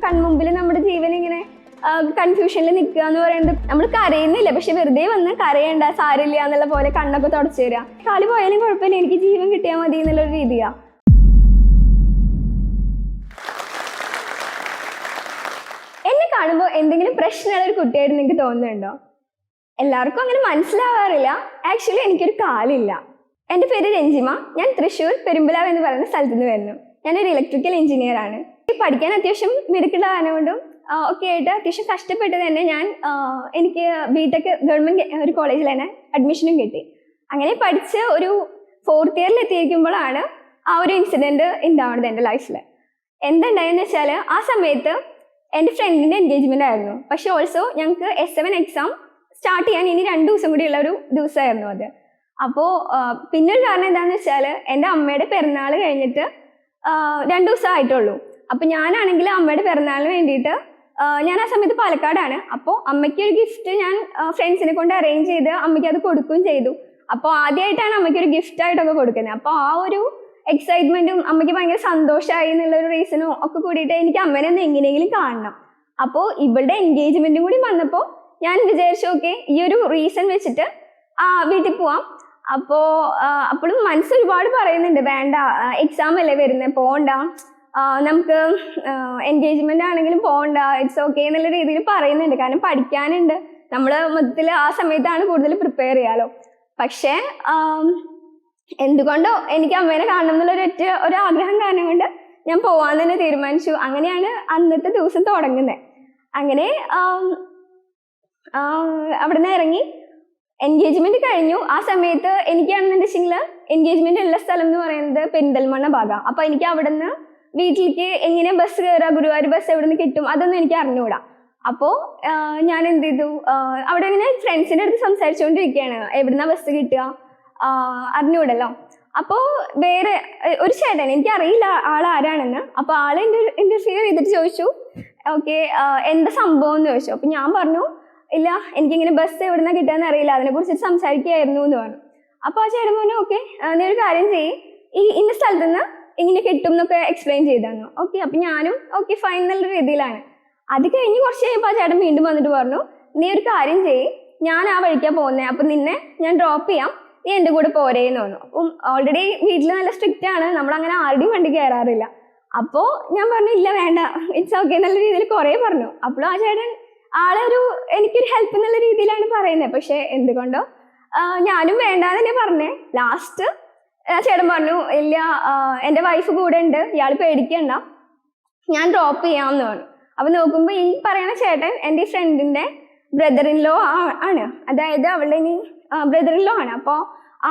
കൺമുമ്പിൽ നമ്മുടെ ജീവൻ ഇങ്ങനെ കൺഫ്യൂഷനിൽ നിൽക്കുക എന്ന് പറയുന്നത്, നമ്മൾ കരയുന്നില്ല, പക്ഷെ വെറുതെ വന്ന് കരയണ്ട, സാരില്ല എന്നുള്ള പോലെ കണ്ണൊക്കെ തുടച്ചു തരിക. കാല് പോയാലും കുഴപ്പമില്ല, എനിക്ക് ജീവൻ കിട്ടിയാൽ മതി എന്നുള്ളൊരു രീതിയാണ്. എന്നെ കാണുമ്പോൾ എന്തെങ്കിലും പ്രശ്നമുള്ള ഒരു കുട്ടിയായിട്ട് നിങ്ങൾക്ക് തോന്നുന്നുണ്ടോ? എല്ലാവർക്കും അങ്ങനെ മനസ്സിലാവാറില്ല. ആക്ച്വലി എനിക്കൊരു കാലില്ല. എൻ്റെ പേര് രഞ്ജിമ. ഞാൻ തൃശ്ശൂർ പെരുമ്പലാവ് എന്ന് പറയുന്ന സ്ഥലത്ത് നിന്ന് വരുന്നു. ഞാനൊരു ഇലക്ട്രിക്കൽ എഞ്ചിനീയർ ആണ്. പഠിക്കാൻ അത്യാവശ്യം മിടുക്കുള്ള കാരണം കൊണ്ടും ഒക്കെ ആയിട്ട് അത്യാവശ്യം കഷ്ടപ്പെട്ട് തന്നെ ഞാൻ എനിക്ക് ബിടെക് ഗവൺമെൻറ് ഒരു കോളേജിൽ തന്നെ അഡ്മിഷനും കിട്ടി. അങ്ങനെ പഠിച്ച് ഒരു 4th ഇയറിൽ എത്തിയിരിക്കുമ്പോഴാണ് ആ ഒരു ഇൻസിഡൻറ്റ് ഉണ്ടാവുന്നത് എൻ്റെ ലൈഫിൽ. എന്തുണ്ടായെന്ന് വെച്ചാൽ, ആ സമയത്ത് എൻ്റെ ഫ്രണ്ടിൻ്റെ എൻഗേജ്മെൻ്റ് ആയിരുന്നു. പക്ഷെ ഓൾസോ ഞങ്ങൾക്ക് S7 എക്സാം സ്റ്റാർട്ട് ചെയ്യാൻ ഇനി 2 ദിവസം കൂടി ഉള്ള ഒരു ദിവസമായിരുന്നു അത്. അപ്പോൾ പിന്നൊരു കാരണം എന്താണെന്ന് വെച്ചാൽ, എൻ്റെ അമ്മയുടെ പിറന്നാൾ കഴിഞ്ഞിട്ട് 2 ദിവസം ആയിട്ടുള്ളൂ. അപ്പോൾ ഞാനാണെങ്കിൽ അമ്മയുടെ പിറന്നാളിന് വേണ്ടിയിട്ട് ഞാൻ ആ സമയത്ത് പാലക്കാടാണ്. അപ്പോൾ അമ്മയ്ക്ക് ഒരു ഗിഫ്റ്റ് ഞാൻ ഫ്രണ്ട്സിനെ കൊണ്ട് അറേഞ്ച് ചെയ്ത് അമ്മയ്ക്ക് അത് കൊടുക്കുകയും ചെയ്തു. അപ്പോൾ ആദ്യമായിട്ടാണ് അമ്മയ്ക്ക് ഒരു ഗിഫ്റ്റായിട്ടൊക്കെ കൊടുക്കുന്നത്. അപ്പോൾ ആ ഒരു എക്സൈറ്റ്മെൻറ്റും അമ്മയ്ക്ക് ഭയങ്കര സന്തോഷമായി എന്നുള്ളൊരു റീസണും ഒക്കെ കൂടിയിട്ട് എനിക്ക് അമ്മേനെ ഒന്ന് എങ്ങനെയെങ്കിലും കാണണം. അപ്പോൾ ഇവളുടെ എൻഗേജ്മെൻറ്റും കൂടി വന്നപ്പോൾ ഞാൻ വിചാരിച്ചു, ഓക്കെ, ഈ ഒരു റീസൺ വെച്ചിട്ട് വീട്ടിൽ പോവാം. അപ്പോഴും മനസ്സ് ഒരുപാട് പറയുന്നുണ്ട്, വേണ്ട, എക്സാം അല്ലേ വരുന്നത്, പോകണ്ട, നമുക്ക് എൻഗേജ്മെൻ്റ് ആണെങ്കിലും പോകണ്ട, ഇറ്റ്സ് ഓക്കെ എന്നുള്ള രീതിയിൽ പറയുന്നുണ്ട്. കാരണം പഠിക്കാനുണ്ട്, നമ്മൾ മൊത്തത്തിൽ ആ സമയത്താണ് കൂടുതൽ പ്രിപ്പയർ ചെയ്യാലോ. പക്ഷേ എന്തുകൊണ്ടോ എനിക്ക് അമ്മേനെ കാണണം എന്നുള്ള ഒരു ആഗ്രഹം കാരണം കൊണ്ട് ഞാൻ പോവാൻ തന്നെ തീരുമാനിച്ചു. അങ്ങനെയാണ് അന്നത്തെ ദിവസം തുടങ്ങുന്നത്. അങ്ങനെ അവിടെ നിന്ന് ഇറങ്ങി എൻഗേജ്മെന്റ് കഴിഞ്ഞു. ആ സമയത്ത് എനിക്കാണെന്ന് വെച്ചെങ്കിൽ എൻഗേജ്മെന്റ് ഉള്ള സ്ഥലം എന്ന് പറയുന്നത് പെരിന്തൽമണ്ണ ഭാഗം. അപ്പൊ എനിക്ക് അവിടെ നിന്ന് വീട്ടിലേക്ക് എങ്ങനെ ബസ് കയറുക, ഗുരുവായൂർ ബസ് എവിടെ നിന്ന് കിട്ടും, അതൊന്നും എനിക്ക് അറിഞ്ഞുകൂടാ. അപ്പോൾ ഞാൻ എന്ത് ചെയ്തു, അവിടെ ഇങ്ങനെ ഫ്രണ്ട്സിൻ്റെ അടുത്ത് സംസാരിച്ചുകൊണ്ടിരിക്കുകയാണ്, എവിടുന്നാ ബസ് കിട്ടുക, അറിഞ്ഞുകൂടല്ലോ. അപ്പോൾ വേറെ ഒരു ചേട്ടൻ, എനിക്കറിയില്ല ആളാരാണെന്ന്, അപ്പോൾ ആളെ ഇന്റർഫിയർ ചെയ്തിട്ട് ചോദിച്ചു, ഓക്കെ, എന്താ സംഭവം എന്ന് ചോദിച്ചു. അപ്പം ഞാൻ പറഞ്ഞു, ഇല്ല, എനിക്കിങ്ങനെ ബസ് എവിടുന്ന കിട്ടാന്ന് അറിയില്ല, അതിനെക്കുറിച്ചിട്ട് സംസാരിക്കുകയായിരുന്നു എന്ന് പറഞ്ഞു. അപ്പോൾ ആ ചേട്ടൻ പറഞ്ഞു, ഓക്കെ, നീ ഒരു കാര്യം ചെയ്യ്, ഇന്ന സ്ഥലത്ത് നിന്ന് ഇങ്ങനെ കിട്ടും എന്നൊക്കെ എക്സ്പ്ലെയിൻ ചെയ്തു തന്നു. ഓക്കെ, അപ്പം ഞാനും ഓക്കെ ഫൈൻ എന്നുള്ള രീതിയിലാണ്. അത് കഴിഞ്ഞ് കുറച്ച് കഴിയുമ്പോൾ ആ ചേട്ടൻ വീണ്ടും വന്നിട്ട് പറഞ്ഞു, നീ ഒരു കാര്യം ചെയ്യ്, ഞാൻ ആ വഴിക്കാണ് പോകുന്നത്, അപ്പം നിന്നെ ഞാൻ ഡ്രോപ്പ് ചെയ്യാം, നീ എൻ്റെ കൂടെ പോരേന്ന് പറഞ്ഞു. അപ്പം ഓൾറെഡി വീട്ടിൽ നല്ല സ്ട്രിക്റ്റ് ആണ്, നമ്മളങ്ങനെ ആരുടെയും വണ്ടി കയറാറില്ല. അപ്പോൾ ഞാൻ പറഞ്ഞു, ഇല്ല, വേണ്ട, ഇറ്റ്സ് ഓക്കെ എന്നുള്ള രീതിയിൽ കുറേ പറഞ്ഞു. അപ്പോഴും ആ ചേട്ടൻ എനിക്കൊരു ഹെൽപ്പ് എന്നുള്ള രീതിയിലാണ് പറയുന്നത്. പക്ഷെ എന്തുകൊണ്ടോ ഞാനും വേണ്ടാന്ന് തന്നെ പറഞ്ഞേ. ലാസ്റ്റ് ചേട്ടൻ പറഞ്ഞു, ഇല്ല, എൻ്റെ വൈഫ് കൂടെ ഉണ്ട്, ഇയാൾ പേടിക്കണ്ട, ഞാൻ ഡ്രോപ്പ് ചെയ്യാമെന്ന് പറഞ്ഞു. അപ്പം നോക്കുമ്പോൾ ഈ പറയുന്ന ചേട്ടൻ എൻ്റെ ഈ ഫ്രണ്ടിൻ്റെ ബ്രദർ ഇൻ ലോ ആണ്, അതായത് അവളുടെ ഇനി ബ്രദർ ഇൻ ലോ ആണ്. അപ്പോൾ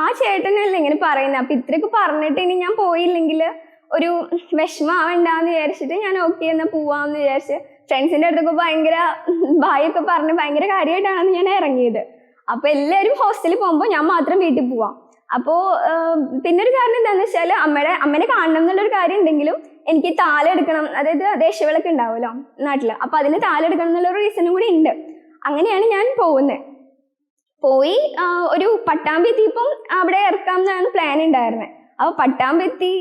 ആ ചേട്ടനല്ല ഇങ്ങനെ പറയുന്നത്. അപ്പം ഇത്രയൊക്കെ പറഞ്ഞിട്ട് ഇനി ഞാൻ പോയില്ലെങ്കിൽ ഒരു വിഷമാവണ്ടെന്ന് വിചാരിച്ചിട്ട് ഞാൻ ഓക്കെ എന്നാൽ പോവാമെന്ന് വിചാരിച്ച് ഫ്രണ്ട്സിൻ്റെ അടുത്തൊക്കെ ഭയങ്കര ബായൊക്കെ പറഞ്ഞ് ഭയങ്കര കാര്യമായിട്ടാണ് ഞാൻ ഇറങ്ങിയത്. അപ്പോൾ എല്ലാവരും ഹോസ്റ്റലിൽ പോകുമ്പോൾ ഞാൻ മാത്രം വീട്ടിൽ പോവാം. അപ്പോൾ പിന്നെ ഒരു കാരണം എന്താണെന്ന് വെച്ചാൽ, അമ്മേനെ കാണണം എന്നുള്ളൊരു കാര്യം ഉണ്ടെങ്കിലും എനിക്ക് താലെടുക്കണം, അതായത് ദേശവിളക്ക് ഉണ്ടാവുമല്ലോ നാട്ടിൽ, അപ്പോൾ അതിന് താലെടുക്കണം എന്നുള്ളൊരു റീസണും കൂടി ഉണ്ട്. അങ്ങനെയാണ് ഞാൻ പോകുന്നത്. പോയി ഒരു പട്ടാമ്പി എത്തിയപ്പം അവിടെ ഇറക്കാം എന്നാണ് പ്ലാൻ ഉണ്ടായിരുന്നത്. അപ്പോൾ പട്ടാമ്പി എത്തി,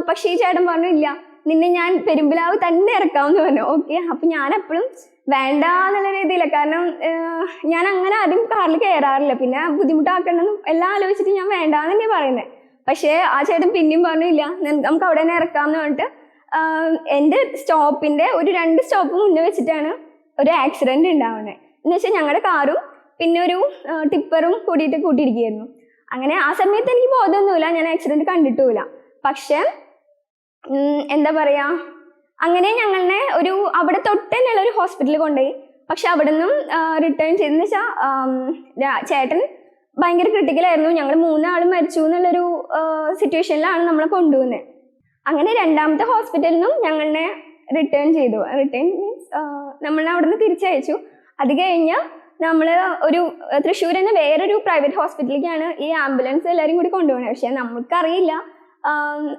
പക്ഷേ ഈ ചേട്ടൻ പറഞ്ഞു, ഇല്ല, നിന്നെ ഞാൻ പെരുമ്പലാവ് തന്നെ ഇറക്കാമെന്ന് പറഞ്ഞു. ഓക്കെ, അപ്പം ഞാൻ എപ്പോഴും വേണ്ട എന്നുള്ള രീതിയില്ല, കാരണം ഞാൻ അങ്ങനെ ആദ്യം കാറിൽ കയറാറില്ല, പിന്നെ ബുദ്ധിമുട്ടാക്കണമെന്നും എല്ലാം ആലോചിച്ചിട്ട് ഞാൻ വേണ്ടാന്ന് തന്നെ പറയുന്നത്. പക്ഷേ ആ ചേട്ടൻ പിന്നെയും പറഞ്ഞില്ല, നമുക്ക് അവിടെ തന്നെ ഇറക്കാമെന്ന് പറഞ്ഞിട്ട് എൻ്റെ സ്റ്റോപ്പിൻ്റെ ഒരു 2 സ്റ്റോപ്പ് മുന്നേ വെച്ചിട്ടാണ് ഒരു ആക്സിഡൻറ്റ് ഉണ്ടാവുന്നത്. എന്ന് വെച്ചാൽ ഞങ്ങളുടെ കാറും പിന്നെ ഒരു ടിപ്പറും കൂട്ടിയിടിക്കുകയായിരുന്നു. അങ്ങനെ ആ സമയത്ത് എനിക്ക് ബോധമൊന്നുമില്ല, ഞാൻ ആക്സിഡൻറ്റ് കണ്ടിട്ടുമില്ല. പക്ഷെ എന്താ പറയുക, അങ്ങനെ ഞങ്ങളെ അവിടെ തൊട്ട് തന്നെയുള്ള ഒരു ഹോസ്പിറ്റലിൽ കൊണ്ടുപോയി. പക്ഷെ അവിടെ നിന്നും റിട്ടേൺ ചെയ്തെന്ന് വെച്ചാൽ ചേട്ടൻ ഭയങ്കര ക്രിട്ടിക്കലായിരുന്നു. ഞങ്ങൾ 3 ആളും മരിച്ചു എന്നുള്ളൊരു സിറ്റുവേഷനിലാണ് നമ്മളെ കൊണ്ടുപോകുന്നത്. അങ്ങനെ 2ാമത്തെ ഹോസ്പിറ്റലിൽ നിന്നും ഞങ്ങളെ റിട്ടേൺ ചെയ്തു. റിട്ടേൺ മീൻസ് നമ്മളെ അവിടെ നിന്ന് തിരിച്ചയച്ചു. അത് കഴിഞ്ഞ് നമ്മൾ ഒരു തൃശ്ശൂർ തന്നെ വേറൊരു പ്രൈവറ്റ് ഹോസ്പിറ്റലിലേക്കാണ് ഈ ആംബുലൻസ് എല്ലാവരും കൂടി കൊണ്ടുപോകുന്നത്. പക്ഷെ നമുക്കറിയില്ല,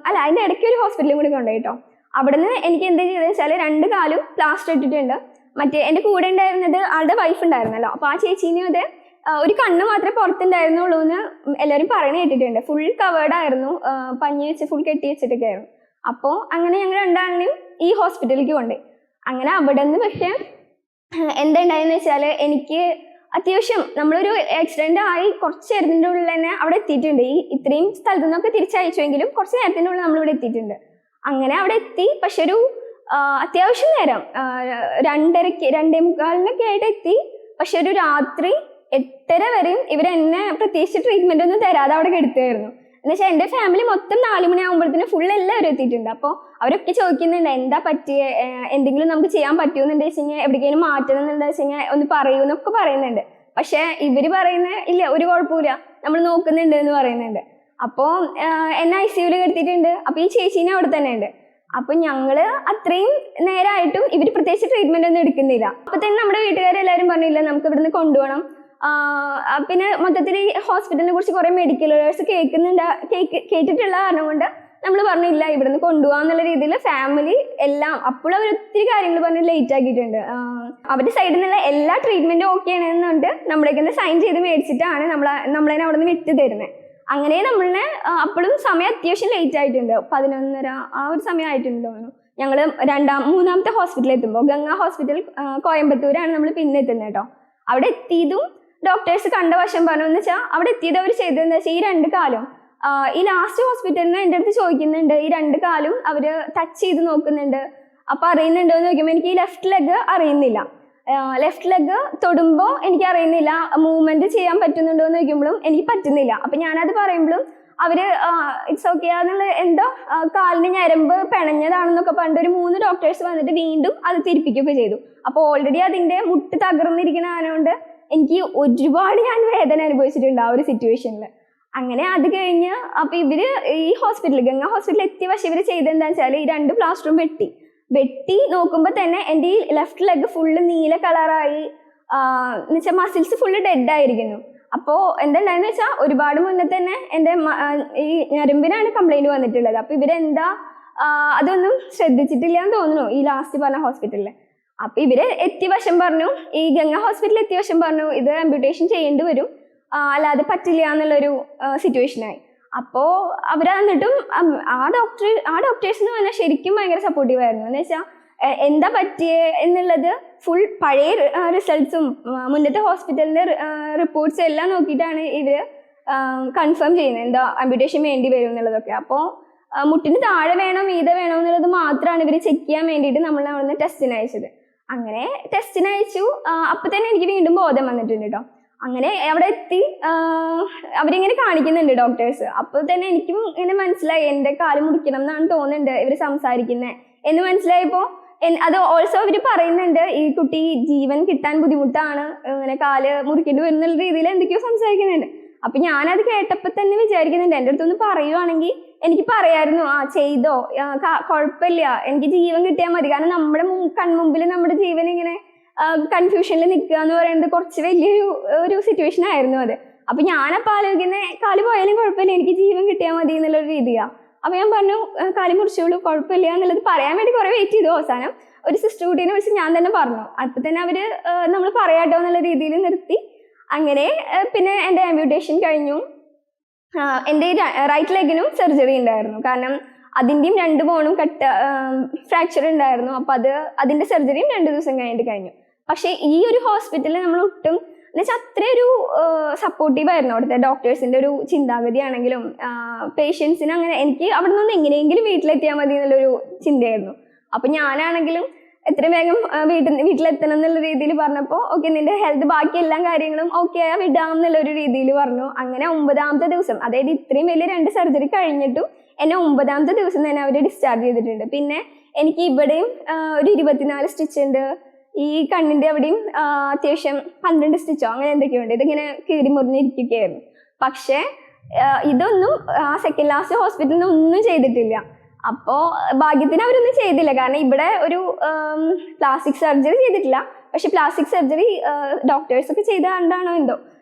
അല്ല, അതിൻ്റെ ഇടയ്ക്ക് ഒരു ഹോസ്പിറ്റലിൽ കൂടി കൊണ്ടുപോയി കേട്ടോ. അവിടെ നിന്ന് എനിക്ക് എന്താ ചെയ്തതെന്ന് വെച്ചാൽ 2 കാലും പ്ലാസ്റ്റർ ഇട്ടിട്ടുണ്ട്. മറ്റേ എൻ്റെ കൂടെ ഉണ്ടായിരുന്നത് ആളുടെ വൈഫ് ഉണ്ടായിരുന്നല്ലോ, അപ്പോൾ ആ ചേച്ചീനും അതെ ഒരു കണ്ണ് മാത്രമേ പുറത്തുണ്ടായിരുന്നുള്ളൂ എന്ന് എല്ലാവരും പറയണ കേട്ടിട്ടുണ്ട്. ഫുൾ കവേർഡ് ആയിരുന്നു, പഞ്ഞി വെച്ച് ഫുൾ കെട്ടി വെച്ചിട്ടൊക്കെ ആയിരുന്നു. അപ്പോൾ അങ്ങനെ ഞങ്ങൾ 2 ആളിനെയും ഈ ഹോസ്പിറ്റലിലേക്ക് കൊണ്ടുപോയി. അങ്ങനെ അവിടെ നിന്ന് പക്ഷെ എന്തുണ്ടായെന്ന് വെച്ചാൽ എനിക്ക് അത്യാവശ്യം നമ്മളൊരു ആക്സിഡന്റ് ആയി കുറച്ച് നേരത്തിൻ്റെ ഉള്ളിൽ തന്നെ അവിടെ എത്തിയിട്ടുണ്ട്. ഈ ഇത്രയും സ്ഥലത്തു നിന്നൊക്കെ തിരിച്ചയച്ചുവെങ്കിലും കുറച്ച് നേരത്തിൻ്റെ ഉള്ളിൽ നമ്മളിവിടെ എത്തിയിട്ടുണ്ട്. അങ്ങനെ അവിടെ എത്തി. പക്ഷെ ഒരു അത്യാവശ്യം നേരം 2:30 2:45 ആയിട്ട് എത്തി. പക്ഷെ ഒരു രാത്രി 8:30 വരെയും ഇവരെന്നെ പ്രത്യേകിച്ച് ട്രീറ്റ്മെന്റ് ഒന്നും തരാതെ അവിടെ കെടുത്തുമായിരുന്നു. എന്നുവെച്ചാൽ എൻ്റെ ഫാമിലി മൊത്തം 4 മണിയാകുമ്പോഴത്തേന് ഫുൾ എല്ലാവരും എത്തിയിട്ടുണ്ട്. അപ്പോൾ അവരൊക്കെ ചോദിക്കുന്നുണ്ട് എന്താ പറ്റിയ, എന്തെങ്കിലും നമുക്ക് ചെയ്യാൻ പറ്റുമെന്നുണ്ടെന്ന് വെച്ച് കഴിഞ്ഞാൽ എവിടേക്കെങ്കിലും മാറ്റണം എന്നുണ്ടെന്ന് വെച്ച് കഴിഞ്ഞാൽ ഒന്ന് പറയൂ എന്നൊക്കെ പറയുന്നുണ്ട്. പക്ഷെ ഇവര് പറയുന്നത് ഇല്ല, ഒരു കുഴപ്പമില്ല, നമ്മൾ നോക്കുന്നുണ്ട് എന്ന് പറയുന്നുണ്ട്. അപ്പോൾ എന്നെ ICUവിൽ കെടുത്തിയിട്ടുണ്ട്. അപ്പോൾ ഈ ചേച്ചീനെ അവിടെ തന്നെ ഉണ്ട്. അപ്പൊ ഞങ്ങള് അത്രയും നേരമായിട്ടും ഇവര് പ്രത്യേകിച്ച് ട്രീറ്റ്മെന്റ് ഒന്നും എടുക്കുന്നില്ല. അപ്പൊ തന്നെ നമ്മുടെ വീട്ടുകാരെല്ലാരും പറഞ്ഞില്ല നമുക്ക് ഇവിടുന്ന് കൊണ്ടുപോകണം. പിന്നെ മൊത്തത്തിൽ ഈ ഹോസ്പിറ്റലിനെ കുറിച്ച് കുറെ മെഡിക്കൽ എറേഴ്സ് കേട്ടിട്ടുള്ള കാരണം കൊണ്ട് നമ്മൾ പറഞ്ഞില്ല ഇവിടുന്ന് കൊണ്ടുപോകാന്നുള്ള രീതിയിൽ ഫാമിലി എല്ലാം. അപ്പോഴും അവർ ഒത്തിരി കാര്യങ്ങൾ പറഞ്ഞ് ലേറ്റ് ആക്കിയിട്ടുണ്ട്. അവരുടെ സൈഡിൽ നിന്നുള്ള എല്ലാ ട്രീറ്റ്മെന്റും ഓക്കെ ആണെന്നുണ്ട് നമ്മുടെയൊക്കെ സൈൻ ചെയ്ത് മേടിച്ചിട്ടാണ് നമ്മളെ അവിടെ നിന്ന് വിട്ടു തരുന്നത്. അങ്ങനെ നമ്മളിനെ അപ്പോഴും സമയം അത്യാവശ്യം ലേറ്റ് ആയിട്ടുണ്ട്. 11:30 ആ ഒരു സമയം ആയിട്ടുണ്ട് തോന്നുന്നു. ഞങ്ങൾ മൂന്നാമത്തെ ഹോസ്പിറ്റലിൽ എത്തുമ്പോൾ, ഗംഗ ഹോസ്പിറ്റൽ കോയമ്പത്തൂരാണ് നമ്മൾ പിന്നെ എത്തുന്നത് കേട്ടോ. അവിടെ എത്തിയതും ഡോക്ടേഴ്സ് കണ്ട വശം പറഞ്ഞു എന്ന് വെച്ചാൽ അവിടെ എത്തിയത് അവർ ചെയ്തതെന്ന് വെച്ചാൽ ഈ 2 കാലും ഈ ലാസ്റ്റ് ഹോസ്പിറ്റലിന് എൻ്റെ അടുത്ത് ചോദിക്കുന്നുണ്ട്, ഈ 2 കാലും അവർ ടച്ച് ചെയ്ത് നോക്കുന്നുണ്ട്. അപ്പൊ അറിയുന്നുണ്ടോ എന്ന് ചോദിക്കുമ്പോൾ എനിക്ക് ഈ ലെഫ്റ്റ് ലെഗ് അറിയുന്നില്ല. ലെഫ്റ്റ് ലെഗ് തൊടുമ്പോൾ എനിക്ക് അറിയുന്നില്ല, മൂവ്മെന്റ് ചെയ്യാൻ പറ്റുന്നുണ്ടോ എന്ന് ചോദിക്കുമ്പോഴും എനിക്ക് പറ്റുന്നില്ല. അപ്പൊ ഞാനത് പറയുമ്പോഴും അവര് ഇറ്റ്സ് ഓക്കെ എന്നുള്ള എന്തോ കാലിന് ഞരമ്പ് പിണഞ്ഞതാണെന്നൊക്കെ പറഞ്ഞിട്ട് ഒരു 3 ഡോക്ടേഴ്സ് വന്നിട്ട് വീണ്ടും അത് തിരിപ്പിക്കുകയൊക്കെ ചെയ്തു. അപ്പോൾ ഓൾറെഡി അതിന്റെ മുട്ട് തകർന്നിരിക്കുന്ന ആയതുകൊണ്ട് എനിക്ക് ഒരുപാട് ഞാൻ വേദന അനുഭവിച്ചിട്ടുണ്ട് ആ ഒരു സിറ്റുവേഷനിൽ. അങ്ങനെ അത് കഴിഞ്ഞ് അപ്പൊ ഇവര് ഈ ഹോസ്പിറ്റലിൽ ഗംഗ ഹോസ്പിറ്റലിൽ എത്തിയ പക്ഷെ ഇവര് ചെയ്തെന്താ വെച്ചാൽ ഈ 2 പ്ലാസ്റ്ററും വെട്ടി നോക്കുമ്പോൾ തന്നെ എൻ്റെ ഈ ലെഫ്റ്റ് ലെഗ് ഫുള്ള് നീല കളറായി, എന്നുവെച്ചാൽ മസിൽസ് ഫുള്ള് ഡെഡ് ആയിരിക്കുന്നു. അപ്പോൾ എന്തുണ്ടായെന്ന് വെച്ചാൽ ഒരുപാട് മുന്നേ തന്നെ എൻ്റെ ഈ ഞരമ്പിനാണ് കംപ്ലൈന്റ് വന്നിട്ടുള്ളത്. അപ്പൊ ഇവരെന്താ അതൊന്നും ശ്രദ്ധിച്ചിട്ടില്ല എന്ന് തോന്നുന്നു ഈ ലാസ്റ്റ് പറഞ്ഞ ഹോസ്പിറ്റലിൽ. അപ്പൊ ഇവര് എത്തിയ വശം പറഞ്ഞു, ഈ ഗംഗ ഹോസ്പിറ്റലിൽ എത്തിയ വശം പറഞ്ഞു ഇത് ആംപ്യൂട്ടേഷൻ ചെയ്യേണ്ടി വരും, അല്ലാതെ പറ്റില്ല എന്നുള്ളൊരു സിറ്റുവേഷനായി. അപ്പോൾ അവരെന്നിട്ടും ആ ഡോക്ടേഴ്സ് എന്ന് പറഞ്ഞാൽ ശരിക്കും ഭയങ്കര സപ്പോർട്ടീവ് ആയിരുന്നു. എന്ന് വെച്ചാൽ എന്താ പറ്റിയേ എന്നുള്ളത് ഫുൾ പഴയ റിസൾട്ട്സും മുന്നത്തെ ഹോസ്പിറ്റലിന്റെ റിപ്പോർട്ട്സ് എല്ലാം നോക്കിയിട്ടാണ് ഇവര് കൺഫേം ചെയ്യുന്നത് എന്താ ആംപ്യൂട്ടേഷൻ വേണ്ടി വരും എന്നുള്ളതൊക്കെ. അപ്പോൾ മുട്ടിന് താഴെ വേണോ മീതെ വേണോ എന്നുള്ളത് മാത്രമാണ് ഇവർ ചെക്ക് ചെയ്യാൻ വേണ്ടിയിട്ട് നമ്മളെ അവിടെ നിന്ന് ടെസ്റ്റിന് അയച്ചത്. അങ്ങനെ ടെസ്റ്റിന് അയച്ചു. അപ്പൊ തന്നെ എനിക്ക് വീണ്ടും ബോധം വന്നിട്ടുണ്ട് കേട്ടോ. അങ്ങനെ അവിടെ എത്തി അവരിങ്ങനെ കാണിക്കുന്നുണ്ട് ഡോക്ടേഴ്സ്. അപ്പോൾ തന്നെ എനിക്കും ഇങ്ങനെ മനസ്സിലായി എൻ്റെ കാല് മുറിക്കണം എന്നാണ് തോന്നുന്നുണ്ട് ഇവർ സംസാരിക്കുന്നത് എന്ന് മനസ്സിലായപ്പോൾ അത് ഓൾസോ അവർ പറയുന്നുണ്ട് ഈ കുട്ടി ജീവൻ കിട്ടാൻ ബുദ്ധിമുട്ടാണ്, ഇങ്ങനെ കാല് മുറിക്കേണ്ടി വരുന്നുള്ള രീതിയിൽ എന്തൊക്കെയോ സംസാരിക്കുന്നുണ്ട്. അപ്പൊ ഞാനത് കേട്ടപ്പോൾ തന്നെ വിചാരിക്കുന്നുണ്ട് എൻ്റെ അടുത്തൊന്ന് പറയുവാണെങ്കിൽ എനിക്ക് പറയായിരുന്നു ചെയ്തോ, കുഴപ്പമില്ല, എനിക്ക് ജീവൻ കിട്ടിയാൽ മതി. കാരണം നമ്മുടെ കൺമുമ്പിൽ നമ്മുടെ ജീവൻ ഇങ്ങനെ കൺഫ്യൂഷനിൽ നിൽക്കുക എന്ന് പറയുന്നത് കുറച്ച് വലിയൊരു സിറ്റുവേഷൻ ആയിരുന്നു അത്. അപ്പൊ ഞാനപ്പോൾ ആലോചിക്കുന്നത് കാല് പോയാലും കുഴപ്പമില്ല, എനിക്ക് ജീവൻ കിട്ടിയാൽ മതി എന്നുള്ളൊരു രീതിയാണ്. അപ്പൊ ഞാൻ പറഞ്ഞു കാല് മുറിച്ചോളൂ, കുഴപ്പമില്ല എന്നുള്ളത് പറയാൻ വേണ്ടി കുറെ വെയിറ്റ് ചെയ്തു. അവസാനം ഒരു സിസ്റ്റർ കുട്ടീനെ വിളിച്ച് ഞാൻ തന്നെ പറഞ്ഞു. അപ്പൊ തന്നെ അവര് നമ്മൾ പറയാട്ടോ എന്നുള്ള രീതിയിൽ നിർത്തി. അങ്ങനെ പിന്നെ എൻ്റെ ആംപ്യൂട്ടേഷൻ കഴിഞ്ഞു. എൻ്റെ റൈറ്റ് ലെഗിനും സർജറി ഉണ്ടായിരുന്നു. കാരണം അതിൻ്റെയും 2 ബോണും ഫ്രാക്ചർ ഉണ്ടായിരുന്നു. അപ്പൊ അതിന്റെ സർജറിയും 2 ദിവസം കഴിഞ്ഞിട്ട് കഴിഞ്ഞു. പക്ഷെ ഈ ഒരു ഹോസ്പിറ്റലിൽ നമ്മൾ ഒട്ടും എന്നുവെച്ചാൽ അത്രയൊരു സപ്പോർട്ടീവ് ആയിരുന്നു അവിടുത്തെ ഡോക്ടേഴ്സിന്റെ ഒരു ചിന്താഗതി ആണെങ്കിലും പേഷ്യൻസിന്. അങ്ങനെ എനിക്ക് അവിടെ നിന്ന് എങ്ങനെയെങ്കിലും വീട്ടിലെത്തിയാൽ മതി എന്നുള്ളൊരു ചിന്തയായിരുന്നു. അപ്പൊ ഞാനാണെങ്കിലും എത്രയും വേഗം വീട്ടിലെത്തണം എന്നുള്ള രീതിയിൽ പറഞ്ഞപ്പോൾ ഓക്കെ നിന്റെ ഹെൽത്ത് ബാക്കി എല്ലാ കാര്യങ്ങളും ഓക്കെ ആയാൽ വിടാം എന്നുള്ളൊരു രീതിയിൽ പറഞ്ഞു. അങ്ങനെ 9ാമത്തെ ദിവസം, അതായത് ഇത്രയും വലിയ 2 സർജറി കഴിഞ്ഞിട്ടും എന്നെ 9ാമത്തെ ദിവസം തന്നെ അവർ ഡിസ്ചാർജ് ചെയ്തിട്ടുണ്ട്. പിന്നെ എനിക്ക് ഇവിടെയും ഒരു 24 സ്റ്റിച്ച് ഉണ്ട്, ഈ കണ്ണിന്റെ അവിടെയും അത്യാവശ്യം 12 സ്റ്റിച്ചോ അങ്ങനെ എന്തൊക്കെയുണ്ട്. ഇതിങ്ങനെ കീറി മുറിഞ്ഞിരിക്കുകയായിരുന്നു. പക്ഷെ ഇതൊന്നും സെക്കൻഡ് ലാസ്റ്റ് ഹോസ്പിറ്റലിൽ നിന്ന് ഒന്നും ചെയ്തിട്ടില്ല. അപ്പോൾ ഭാഗ്യത്തിന് അവരൊന്നും ചെയ്തില്ല. കാരണം ഇവിടെ ഒരു പ്ലാസ്റ്റിക് സർജറി ചെയ്തിട്ടില്ല. പക്ഷെ പ്ലാസ്റ്റിക് സർജറി ഡോക്ടേഴ്സ് ഒക്കെ ചെയ്ത കണ്ടാണോ എന്തോ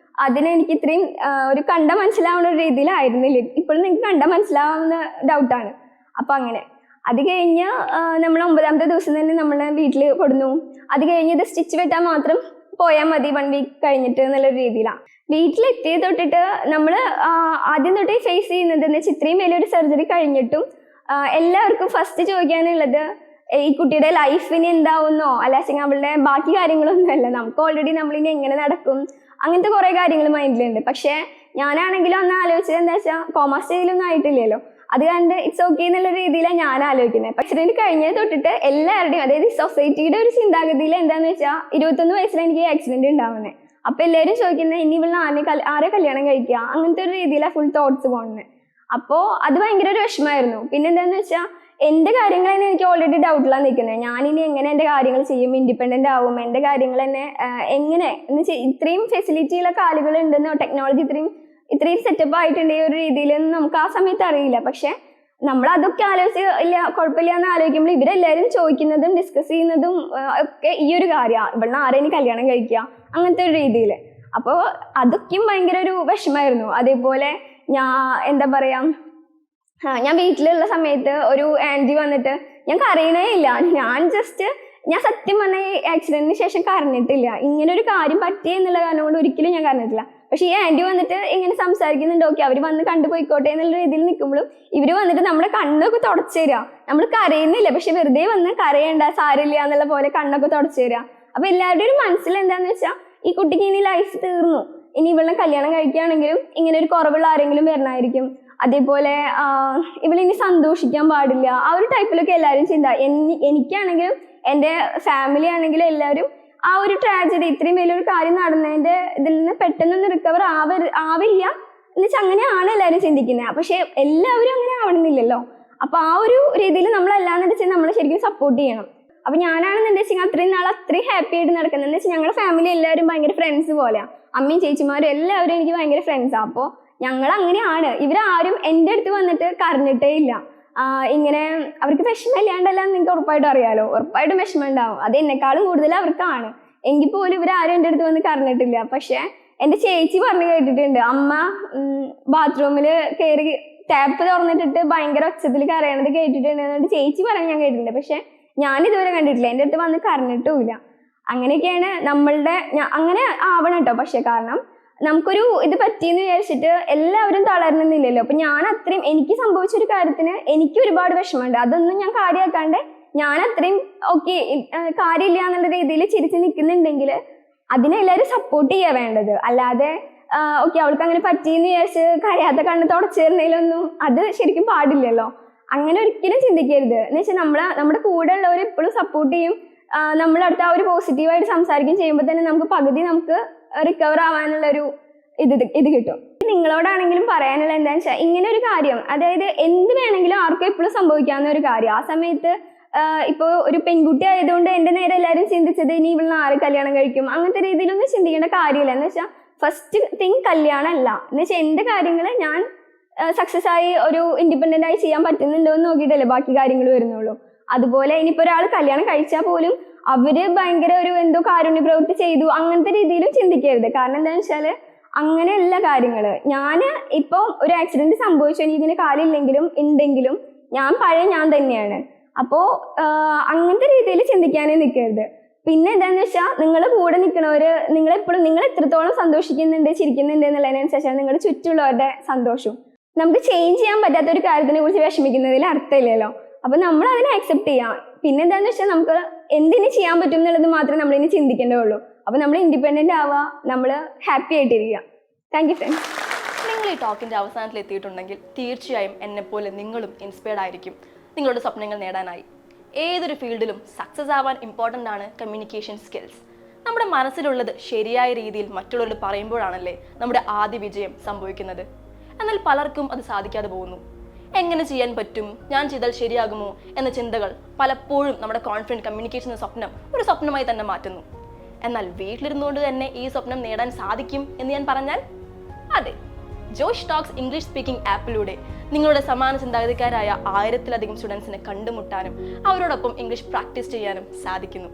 അതിന് എനിക്ക് ഇത്രയും ഒരു കണ്ട മനസ്സിലാവുന്ന ഒരു രീതിയിലായിരുന്നില്ല. ഇപ്പോഴും നിങ്ങൾക്ക് കണ്ട മനസ്സിലാവുന്ന ഡൗട്ടാണ്. അപ്പൊ അങ്ങനെ അത് കഴിഞ്ഞ് നമ്മൾ 9ാമത്തെ ദിവസം തന്നെ നമ്മളെ വീട്ടിൽ കൊടുന്നു. അത് കഴിഞ്ഞ് ഇത് സ്റ്റിച്ച് വെട്ടാൻ മാത്രം പോയാൽ മതി 1 വീക്ക് കഴിഞ്ഞിട്ട് എന്നുള്ളൊരു രീതിയിലാണ്. വീട്ടിലെത്തിയ തൊട്ടിട്ട് നമ്മൾ ആദ്യം തൊട്ടേ ഫേസ് ചെയ്യുന്നത് എന്ന് വെച്ചാൽ ഇത്രയും വലിയൊരു സർജറി കഴിഞ്ഞിട്ടും എല്ലാവർക്കും ഫസ്റ്റ് ചോദിക്കാനുള്ളത് ഈ കുട്ടിയുടെ ലൈഫിന് എന്താവുന്നോ അല്ലെങ്കിൽ അവളുടെ ബാക്കി കാര്യങ്ങളൊന്നും അല്ല. നമുക്ക് ഓൾറെഡി നമ്മളിനി എങ്ങനെ നടക്കും അങ്ങനത്തെ കുറെ കാര്യങ്ങൾ മൈൻഡിലുണ്ട്. പക്ഷെ ഞാനാണെങ്കിലും അന്ന് ആലോചിച്ചത് എന്താ വെച്ചാൽ കോമ സ്റ്റേജിലൊന്നും ആയിട്ടില്ലല്ലോ, അത് കണ്ട് ഇറ്റ്സ് ഓക്കെ എന്നുള്ള രീതിയിലാണ് ഞാൻ ആലോചിക്കുന്നത്. ആക്സിഡന്റ് കഴിഞ്ഞത് തൊട്ടിട്ട് എല്ലാവരുടെയും, അതായത് സൊസൈറ്റിയുടെ ഒരു ചിന്താഗതിയിൽ എന്താന്ന് വെച്ചാൽ 21 വയസ്സിലാണ് എനിക്ക് ആക്സിഡന്റ് ഉണ്ടാവുന്നത്. അപ്പൊ എല്ലാവരും ചോദിക്കുന്നത് ഇനി ഇവള് ആരെ കല്യാണം കഴിക്കുക, അങ്ങനത്തെ ഒരു രീതിയിലാണ് ഫുൾ തോട്ട്സ് പോകുന്നത്. അപ്പോ അത് ഭയങ്കര ഒരു വിഷമമായിരുന്നു. പിന്നെ എന്താന്ന് വെച്ചാൽ എന്റെ കാര്യങ്ങൾ തന്നെ എനിക്ക് ഓൾറെഡി ഡൗട്ടിലാണ് നിൽക്കുന്നത്. ഞാനിനി എങ്ങനെ എന്റെ കാര്യങ്ങൾ ചെയ്യും, ഇൻഡിപെൻഡന്റ് ആവും, എന്റെ കാര്യങ്ങൾ തന്നെ എങ്ങനെ എന്ന് വെച്ചാൽ ഇത്രയും ഫെസിലിറ്റികളൊക്കെ ആളുകൾ ഉണ്ടെന്നോ ടെക്നോളജി ഇത്രയും സെറ്റപ്പ് ആയിട്ടുണ്ട് ഈ ഒരു രീതിയിലൊന്നും നമുക്ക് ആ സമയത്ത് അറിയില്ല. പക്ഷെ നമ്മൾ അതൊക്കെ ആലോചിച്ച് ഇല്ല കുഴപ്പമില്ല എന്ന് ആലോചിക്കുമ്പോൾ ഇവരെല്ലാവരും ചോദിക്കുന്നതും ഡിസ്കസ് ചെയ്യുന്നതും ഒക്കെ ഈ ഒരു കാര്യമാണ്, ഇവളെ ആരെയും കല്യാണം കഴിക്കുക അങ്ങനത്തെ ഒരു രീതിയിൽ. അപ്പോൾ അതൊക്കെയും ഭയങ്കര ഒരു വിഷമമായിരുന്നു. അതേപോലെ എന്താ പറയാ, ഞാൻ വീട്ടിലുള്ള സമയത്ത് ഒരു ആൻറ്റി വന്നിട്ട് ഞാൻ കരയണേ ഇല്ല, ഞാൻ സത്യം പറഞ്ഞ ഈ ആക്സിഡന്റിന് ശേഷം കരഞ്ഞിട്ടില്ല. ഇങ്ങനെ ഒരു കാര്യം പറ്റിയ എന്നുള്ള കാരണം കൊണ്ട് ഒരിക്കലും ഞാൻ കരഞ്ഞിട്ടില്ല. പക്ഷെ ഈ ആൻറ്റി വന്നിട്ട് ഇങ്ങനെ സംസാരിക്കുന്നുണ്ട്, ഓക്കെ അവർ വന്ന് കണ്ടുപോയിക്കോട്ടെ എന്നുള്ള രീതിയിൽ നിൽക്കുമ്പോഴും ഇവര് വന്നിട്ട് നമ്മുടെ കണ്ണൊക്കെ തുടച്ചു തരിക. നമ്മൾ കരയുന്നില്ല, പക്ഷെ വെറുതെ വന്ന് കരയണ്ട സാരില്ല എന്നുള്ള പോലെ കണ്ണൊക്കെ തുടച്ചു തരിക. അപ്പൊ എല്ലാവരുടെയും ഒരു മനസ്സിൽ എന്താന്ന് വെച്ചാൽ ഈ കുട്ടിക്ക് ഇനി ലൈഫ് തീർന്നു, ഇനി ഇവളെ കല്യാണം കഴിക്കുകയാണെങ്കിലും ഇങ്ങനെ ഒരു കുറവുള്ള ആരെങ്കിലും വരണമായിരിക്കും, അതേപോലെ ഇവളിനി സന്തോഷിക്കാൻ പാടില്ല, ആ ഒരു ടൈപ്പിലൊക്കെ എല്ലാവരും ചിന്ത. എനിക്കാണെങ്കിലും എൻ്റെ ഫാമിലി ആണെങ്കിലും എല്ലാവരും ആ ഒരു ട്രാജഡി, ഇത്രയും വലിയൊരു കാര്യം നടന്നതിന്റെ ഇതിൽ നിന്ന് പെട്ടെന്നൊന്നും റിക്കവർ ആവില്ല എന്ന് വെച്ചാൽ അങ്ങനെയാണ് എല്ലാവരും ചിന്തിക്കുന്നത്. പക്ഷെ എല്ലാവരും അങ്ങനെ ആവണമെന്നില്ലല്ലോ. അപ്പൊ ആ ഒരു രീതിയിൽ നമ്മളല്ലാന്ന് വെച്ചാൽ നമ്മൾ ശരിക്കും സപ്പോർട്ട് ചെയ്യണം. അപ്പൊ ഞാനാണെന്ന് വെച്ചാൽ അത്രയും നാൾ അത്രയും ഹാപ്പി ആയിട്ട് നടക്കുന്നത്. എന്ന് വെച്ചാൽ ഞങ്ങളുടെ ഫാമിലി എല്ലാവരും ഭയങ്കര ഫ്രണ്ട്സ് പോലെയാണ്, അമ്മയും ചേച്ചിമാരും എല്ലാവരും എനിക്ക് ഭയങ്കര ഫ്രണ്ട്സാണ്. അപ്പോൾ ഞങ്ങൾ അങ്ങനെയാണ്. ഇവരാരും എൻ്റെ അടുത്ത് വന്നിട്ട് കരഞ്ഞിട്ടേ ഇല്ല. ഇങ്ങനെ അവർക്ക് വിഷമം ഇല്ലാണ്ടല്ല നിങ്ങൾക്ക് ഉറപ്പായിട്ടും അറിയാലോ, ഉറപ്പായിട്ടും വിഷമം ഉണ്ടാവും. അത് എന്നെക്കാളും കൂടുതൽ അവർക്കാണ്. എങ്കിൽ പോലും ഇവരാരും എൻ്റെ അടുത്ത് വന്ന് കരഞ്ഞിട്ടില്ല. പക്ഷെ എൻ്റെ ചേച്ചി പറഞ്ഞു കേട്ടിട്ടുണ്ട്, അമ്മ ബാത്റൂമിൽ കയറി ടാപ്പ് തുറന്നിട്ടിട്ട് ഭയങ്കര ഒച്ചത്തിൽ കരയണത് കേട്ടിട്ടുണ്ട് എന്നുകൊണ്ട് ചേച്ചി പറഞ്ഞ് ഞാൻ കേട്ടിട്ടുണ്ട്. പക്ഷെ ഞാനിതുവരെ കണ്ടിട്ടില്ല, എൻ്റെ അടുത്ത് വന്ന് കരഞ്ഞിട്ടുമില്ല. അങ്ങനെയൊക്കെയാണ് അങ്ങനെ ആവണം കേട്ടോ. പക്ഷെ കാരണം നമുക്കൊരു ഇത് പറ്റിയെന്ന് വിചാരിച്ചിട്ട് എല്ലാവരും തളരണമെന്നില്ലല്ലോ. അപ്പൊ ഞാൻ അത്രയും എനിക്ക് സംഭവിച്ചൊരു കാര്യത്തിന് എനിക്ക് ഒരുപാട് വിഷമമുണ്ട്. അതൊന്നും ഞാൻ കാര്യമാക്കാണ്ട് ഞാൻ അത്രയും ഓക്കെ കാര്യമില്ല എന്നുള്ള രീതിയിൽ ചിരിച്ച് നിൽക്കുന്നുണ്ടെങ്കിൽ അതിനെ എല്ലാവരും സപ്പോർട്ട് ചെയ്യാൻ വേണ്ടത്. അല്ലാതെ ഓക്കെ അവൾക്ക് അങ്ങനെ പറ്റിയെന്ന് വിചാരിച്ച് കരയാത്ത കണ്ണ് തുടച്ചേരുന്നതിലൊന്നും അത് ശരിക്കും പാടില്ലല്ലോ. അങ്ങനെ ഒരിക്കലും ചിന്തിക്കരുത്. എന്ന് വെച്ചാൽ നമ്മുടെ കൂടെ ഉള്ളവർ എപ്പോഴും സപ്പോർട്ട് ചെയ്യും. നമ്മളടുത്ത് ആ ഒരു പോസിറ്റീവായിട്ട് സംസാരിക്കുകയും ചെയ്യുമ്പോൾ തന്നെ നമുക്ക് റിക്കവർ ആവാനുള്ളൊരു ഇത് കിട്ടും. നിങ്ങളോടാണെങ്കിലും പറയാനുള്ള എന്താണെന്ന് വെച്ചാൽ ഇങ്ങനെ ഒരു കാര്യം, അതായത് എന്ത് വേണമെങ്കിലും ആർക്കും എപ്പോഴും സംഭവിക്കാവുന്ന ഒരു കാര്യം. ആ സമയത്ത് ഇപ്പോൾ ഒരു പെൺകുട്ടി ആയതുകൊണ്ട് എൻ്റെ നേരെ എല്ലാവരും ചിന്തിച്ചത് ഇനി ഇവളെ ആര് കല്യാണം കഴിക്കും അങ്ങനത്തെ രീതിയിലൊന്നും ചിന്തിക്കേണ്ട കാര്യമില്ല. എന്ന് വെച്ചാൽ ഫസ്റ്റ് തിങ് കല്യാണമല്ല. എന്ന് വെച്ചാൽ എൻ്റെ കാര്യങ്ങൾ ഞാൻ സക്സസ് ആയി ഒരു ഇൻഡിപെൻഡൻ്റ് ആയി ചെയ്യാൻ പറ്റുന്നുണ്ടോ എന്ന് നോക്കിയിട്ടല്ലേ ബാക്കി കാര്യങ്ങൾ വരുന്നുള്ളൂ. അതുപോലെ ഇനിയിപ്പോൾ ഒരാൾ കല്യാണം കഴിച്ചാൽ പോലും അവര് ഭയങ്കര ഒരു എന്തോ കാരുണ്യ പ്രവൃത്തി ചെയ്തു അങ്ങനത്തെ രീതിയിലും ചിന്തിക്കരുത്. കാരണം എന്താണെന്ന് വെച്ചാൽ അങ്ങനെയല്ല കാര്യങ്ങൾ. ഞാൻ ഇപ്പോൾ ഒരു ആക്സിഡന്റ് സംഭവിച്ചു, എനിക്കിങ്ങനെ കാലില്ലെങ്കിലും ഉണ്ടെങ്കിലും ഞാൻ തന്നെയാണ്. അപ്പോൾ അങ്ങനത്തെ രീതിയിൽ ചിന്തിക്കാനേ നിൽക്കരുത്. പിന്നെ എന്താണെന്ന് വെച്ചാൽ നിങ്ങളുടെ കൂടെ നിൽക്കുന്നവർ നിങ്ങൾ എത്രത്തോളം സന്തോഷിക്കുന്നുണ്ട് ചിരിക്കുന്നുണ്ട് എന്നുള്ളതിനനുസരിച്ചാണ് നിങ്ങളുടെ ചുറ്റുമുള്ളവരുടെ സന്തോഷവും. നമുക്ക് ചേഞ്ച് ചെയ്യാൻ പറ്റാത്ത ഒരു കാര്യത്തിനെ കുറിച്ച് വിഷമിക്കുന്നതിൽ അർത്ഥമില്ലല്ലോ. അപ്പൊ നമ്മൾ അതിനെ അക്സെപ്റ്റ് ചെയ്യാം. പിന്നെ എന്താണെന്ന് വെച്ചാൽ നമുക്ക് എന്തിനു ചെയ്യാൻ പറ്റും എന്നുള്ളത് മാത്രമേ നമ്മളിനി ചിന്തിക്കേണ്ടതുള്ളൂ. അപ്പൊ നമ്മൾ ഇൻഡിപെൻഡന്റ് ആവുക, നമ്മൾ ഹാപ്പി ആയിട്ടിരിക്കുക. Thank you friends. നിങ്ങൾ ഈ ടോക്കിന്റെ അവസാനത്തിൽ എത്തിയിട്ടുണ്ടെങ്കിൽ തീർച്ചയായും എന്നെപ്പോലെ നിങ്ങളും ഇൻസ്പയർഡ് ആയിരിക്കും നിങ്ങളുടെ സ്വപ്നങ്ങൾ നേടാനായി. ഏതൊരു ഫീൽഡിലും സക്സസ് ആവാൻ ഇമ്പോർട്ടൻ്റ് ആണ് കമ്മ്യൂണിക്കേഷൻ സ്കിൽസ്. നമ്മുടെ മനസ്സിലുള്ളത് ശരിയായ രീതിയിൽ മറ്റുള്ളവരോട് പറയുമ്പോഴാണല്ലേ നമ്മുടെ ആദ്യ വിജയം സംഭവിക്കുന്നത്. എന്നാൽ പലർക്കും അത് സാധിക്കാതെ പോകുന്നു. എങ്ങനെ ചെയ്യാൻ പറ്റും, ഞാൻ ചെയ്താൽ ശരിയാകുമോ എന്ന ചിന്തകൾ പലപ്പോഴും നമ്മുടെ കോൺഫിഡൻറ്റ് കമ്മ്യൂണിക്കേഷൻ എന്ന സ്വപ്നം ഒരു സ്വപ്നമായി തന്നെ മാറ്റുന്നു. എന്നാൽ വീട്ടിലിരുന്നുകൊണ്ട് തന്നെ ഈ സ്വപ്നം നേടാൻ സാധിക്കും എന്ന് ഞാൻ പറഞ്ഞാൽ അതെ, ജോഷ് ടോക്സ് ഇംഗ്ലീഷ് സ്പീക്കിംഗ് ആപ്പിലൂടെ നിങ്ങളുടെ സമാന ചിന്താഗതിക്കാരായ 1000-ലധികം സ്റ്റുഡൻസിനെ കണ്ടുമുട്ടാനും അവരോടൊപ്പം ഇംഗ്ലീഷ് പ്രാക്ടീസ് ചെയ്യാനും സാധിക്കുന്നു.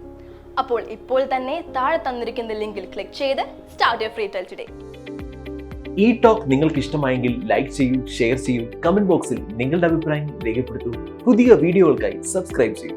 അപ്പോൾ ഇപ്പോൾ തന്നെ താഴെ തന്നിരിക്കുന്ന ലിങ്കിൽ ക്ലിക്ക് ചെയ്ത് start your free trial today. ഈ ടോക്ക് നിങ്ങൾക്ക് ഇഷ്ടമായെങ്കിൽ ലൈക്ക് ചെയ്യൂ, ഷെയർ ചെയ്യൂ, കമന്റ് ബോക്സിൽ നിങ്ങളുടെ അഭിപ്രായം രേഖപ്പെടുത്തൂ. പുതിയ വീഡിയോകൾക്കായി സബ്സ്ക്രൈബ് ചെയ്യൂ.